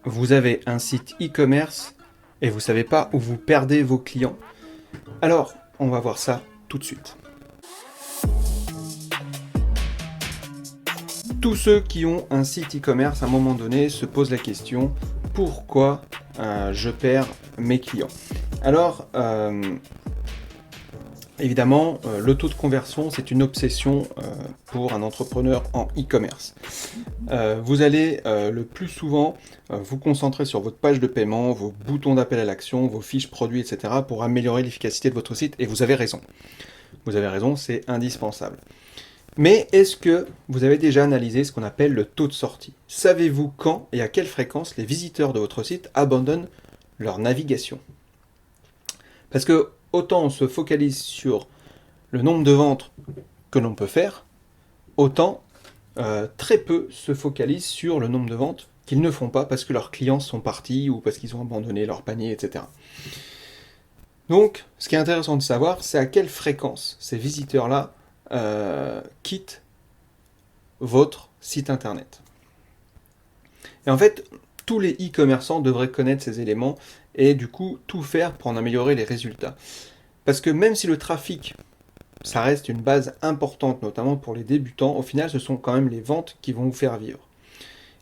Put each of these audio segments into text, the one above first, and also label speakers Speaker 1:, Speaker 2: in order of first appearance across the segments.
Speaker 1: vous avez un site e-commerce et vous ne savez pas où vous perdez vos clients? Alors, on va voir ça tout de suite. Tous ceux qui ont un site e-commerce à un moment donné se posent la question: pourquoi je perds mes clients? Alors, évidemment, le taux de conversion, c'est une obsession pour un entrepreneur en e-commerce. Vous allez le plus souvent vous concentrer sur votre page de paiement, vos boutons d'appel à l'action, vos fiches produits, etc. pour améliorer l'efficacité de votre site, et vous avez raison. Vous avez raison, c'est indispensable. Mais est-ce que vous avez déjà analysé ce qu'on appelle le taux de sortie? Savez-vous quand et à quelle fréquence les visiteurs de votre site abandonnent leur navigation? Parce que autant on se focalise sur le nombre de ventes que l'on peut faire, autant très peu se focalisent sur le nombre de ventes qu'ils ne font pas parce que leurs clients sont partis ou parce qu'ils ont abandonné leur panier, etc. Donc, ce qui est intéressant de savoir, c'est à quelle fréquence ces visiteurs-là quittent votre site internet. Et en fait, tous les e-commerçants devraient connaître ces éléments et du coup tout faire pour en améliorer les résultats. Parce que même si le trafic, ça reste une base importante, notamment pour les débutants, au final ce sont quand même les ventes qui vont vous faire vivre.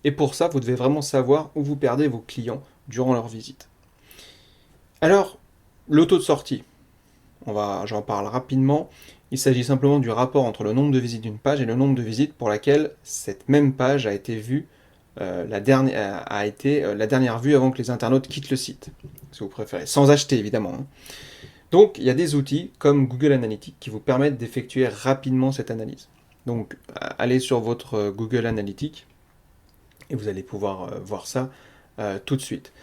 Speaker 1: Et pour ça, vous devez vraiment savoir où vous perdez vos clients durant leur visite. Alors, le taux de sortie, j'en parle rapidement. Il s'agit simplement du rapport entre le nombre de visites d'une page et le nombre de visites pour laquelle cette même page a été vue, la dernière vue avant que les internautes quittent le site, si vous préférez, sans acheter évidemment. Donc il y a des outils comme Google Analytics qui vous permettent d'effectuer rapidement cette analyse. Donc allez sur votre Google Analytics et vous allez pouvoir voir ça tout de suite.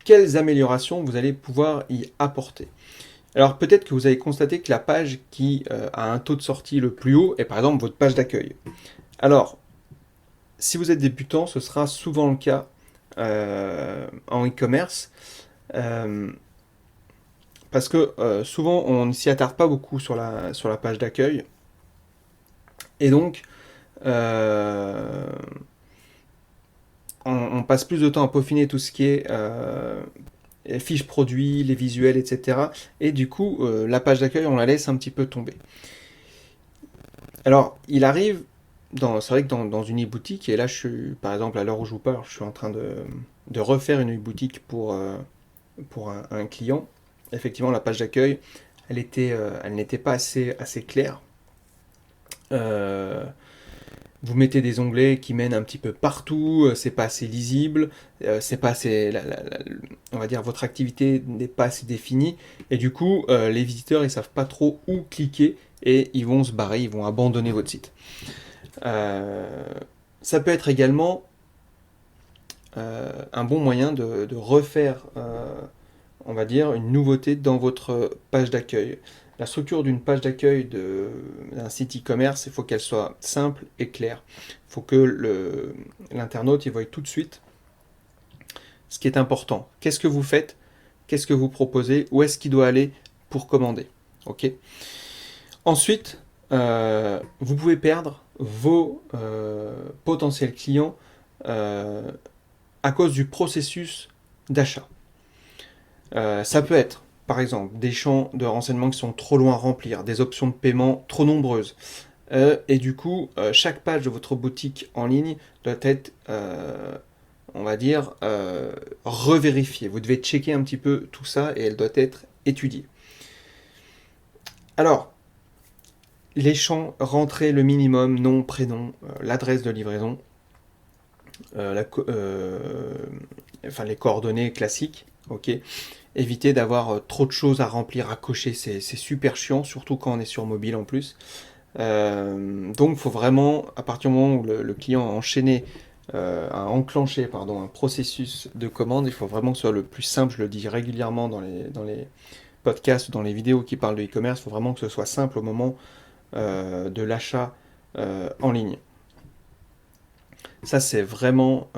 Speaker 1: Quelles améliorations vous allez pouvoir y apporter? Alors peut-être que vous avez constaté que la page qui a un taux de sortie le plus haut est par exemple votre page d'accueil. Alors, si vous êtes débutant, ce sera souvent le cas en e-commerce, parce que souvent on ne s'y attarde pas beaucoup sur la page d'accueil, et donc on passe plus de temps à peaufiner tout ce qui est les fiches produits, les visuels, etc. Et du coup, la page d'accueil, on la laisse un petit peu tomber. Alors, il arrive, c'est vrai que dans une e-boutique, et là, par exemple, à l'heure où je vous parle, je suis en train de refaire une e-boutique pour un client. Effectivement, la page d'accueil, elle n'était pas assez claire. Vous mettez des onglets qui mènent un petit peu partout, c'est pas assez lisible, c'est pas assez, on va dire, votre activité n'est pas assez définie, et du coup, les visiteurs, ils savent pas trop où cliquer, et ils vont se barrer, ils vont abandonner votre site. Ça peut être également un bon moyen de refaire, on va dire, une nouveauté dans votre page d'accueil. La structure d'une page d'accueil d'un site e-commerce, il faut qu'elle soit simple et claire. Il faut que l'internaute voie tout de suite ce qui est important. Qu'est-ce que vous faites? Qu'est-ce que vous proposez? Où est-ce qu'il doit aller pour commander? Ok. Ensuite, vous pouvez perdre vos potentiels clients à cause du processus d'achat. Ça peut être, par exemple, des champs de renseignements qui sont trop loin à remplir, des options de paiement trop nombreuses. Et du coup, chaque page de votre boutique en ligne doit être, on va dire, revérifiée. Vous devez checker un petit peu tout ça et elle doit être étudiée. Alors, les champs, rentrer le minimum, nom, prénom, l'adresse de livraison, les coordonnées classiques, ok. Éviter d'avoir trop de choses à remplir, à cocher, c'est super chiant, surtout quand on est sur mobile en plus. Donc il faut vraiment, à partir du moment où le client a enclenché un processus de commande, il faut vraiment que ce soit le plus simple, je le dis régulièrement dans les podcasts, dans les vidéos qui parlent de e-commerce, il faut vraiment que ce soit simple au moment de l'achat en ligne. Ça c'est vraiment,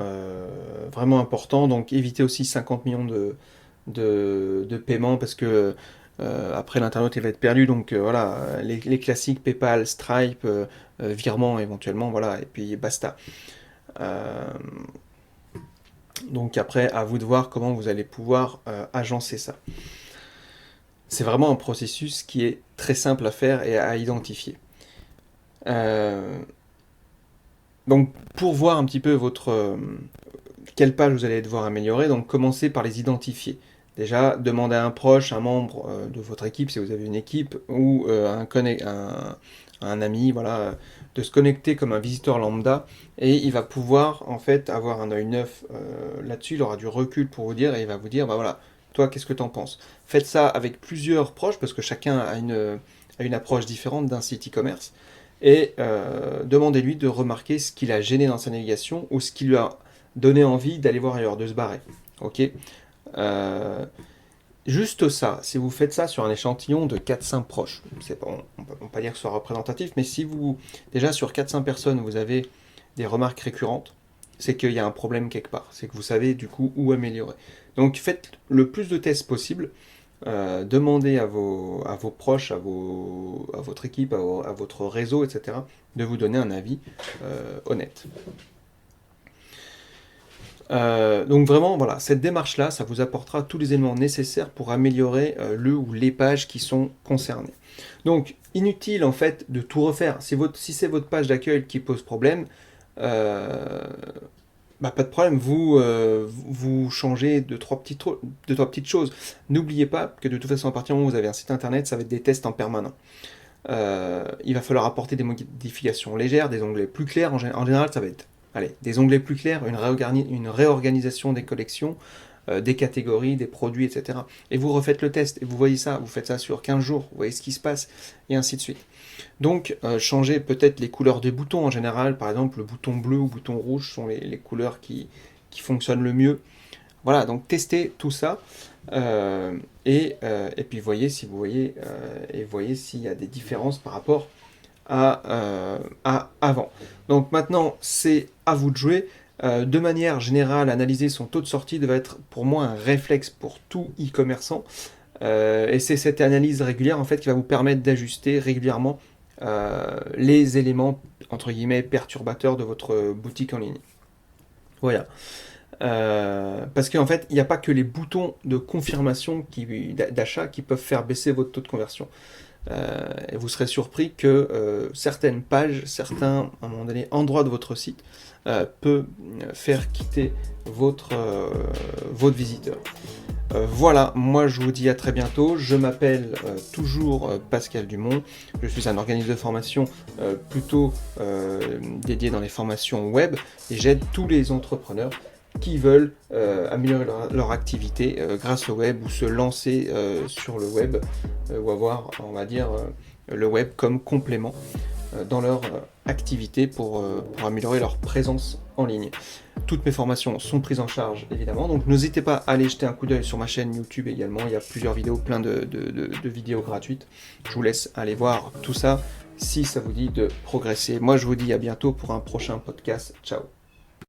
Speaker 1: vraiment important, donc évitez aussi 50 millions de paiements parce que après l'internaute il va être perdu, donc voilà, les classiques PayPal, Stripe, virement éventuellement, voilà, et puis basta. Euh, Donc après, à vous de voir comment vous allez pouvoir agencer ça. C'est vraiment un processus qui est très simple à faire et à identifier. Donc pour voir un petit peu quelle page vous allez devoir améliorer, donc commencez par les identifier. Déjà, demandez à un proche, un membre de votre équipe, si vous avez une équipe, ou un ami, voilà, de se connecter comme un visiteur lambda, et il va pouvoir en fait avoir un œil neuf là-dessus, il aura du recul pour vous dire, et il va vous dire, bah voilà, toi, qu'est-ce que t'en penses? Faites ça avec plusieurs proches, parce que chacun a une approche différente d'un site e-commerce, et demandez-lui de remarquer ce qui l'a gêné dans sa navigation, ou ce qui lui a donné envie d'aller voir ailleurs, de se barrer. Ok. Juste ça, si vous faites ça sur un échantillon de 4-5 proches, on ne peut pas dire que ce soit représentatif, mais si vous, déjà sur 4-5 personnes, vous avez des remarques récurrentes, c'est qu'il y a un problème quelque part, c'est que vous savez du coup où améliorer. Donc faites le plus de tests possible, demandez à vos proches, à votre équipe, à votre réseau, etc., de vous donner un avis honnête. Donc vraiment, voilà, cette démarche-là, ça vous apportera tous les éléments nécessaires pour améliorer le ou les pages qui sont concernées. Donc, inutile en fait de tout refaire. Si c'est votre page d'accueil qui pose problème, pas de problème, vous changez deux, trois petites choses. N'oubliez pas que de toute façon, à partir du moment où vous avez un site internet, ça va être des tests en permanent. Il va falloir apporter des modifications légères, des onglets plus clairs. En général, ça va être des onglets plus clairs, une réorganisation des collections, des catégories, des produits, etc. Et vous refaites le test, et vous voyez ça, vous faites ça sur 15 jours, vous voyez ce qui se passe, et ainsi de suite. Donc, changez peut-être les couleurs des boutons en général, par exemple, le bouton bleu ou le bouton rouge sont les couleurs qui fonctionnent le mieux. Voilà, donc testez tout ça, et puis voyez si vous voyez, et voyez s'il y a des différences par rapport à avant. Donc maintenant, c'est à vous de jouer. De manière générale, analyser son taux de sortie doit être pour moi un réflexe pour tout e-commerçant. Et c'est cette analyse régulière en fait qui va vous permettre d'ajuster régulièrement les éléments entre guillemets perturbateurs de votre boutique en ligne. Voilà. Parce qu'en fait, il n'y a pas que les boutons de confirmation d'achat qui peuvent faire baisser votre taux de conversion. Et vous serez surpris que certaines pages, certains à un moment donné, endroits de votre site peut faire quitter votre visiteur. Voilà, moi je vous dis à très bientôt. Je m'appelle toujours Pascal Dumont. Je suis un organisme de formation plutôt dédié dans les formations web et j'aide tous les entrepreneurs qui veulent améliorer leur activité grâce au web ou se lancer sur le web ou avoir, on va dire, le web comme complément dans leur activité pour améliorer leur présence en ligne. Toutes mes formations sont prises en charge évidemment, donc n'hésitez pas à aller jeter un coup d'œil sur ma chaîne YouTube également, il y a plusieurs vidéos, plein de vidéos gratuites. Je vous laisse aller voir tout ça si ça vous dit de progresser. Moi je vous dis à bientôt pour un prochain podcast, ciao.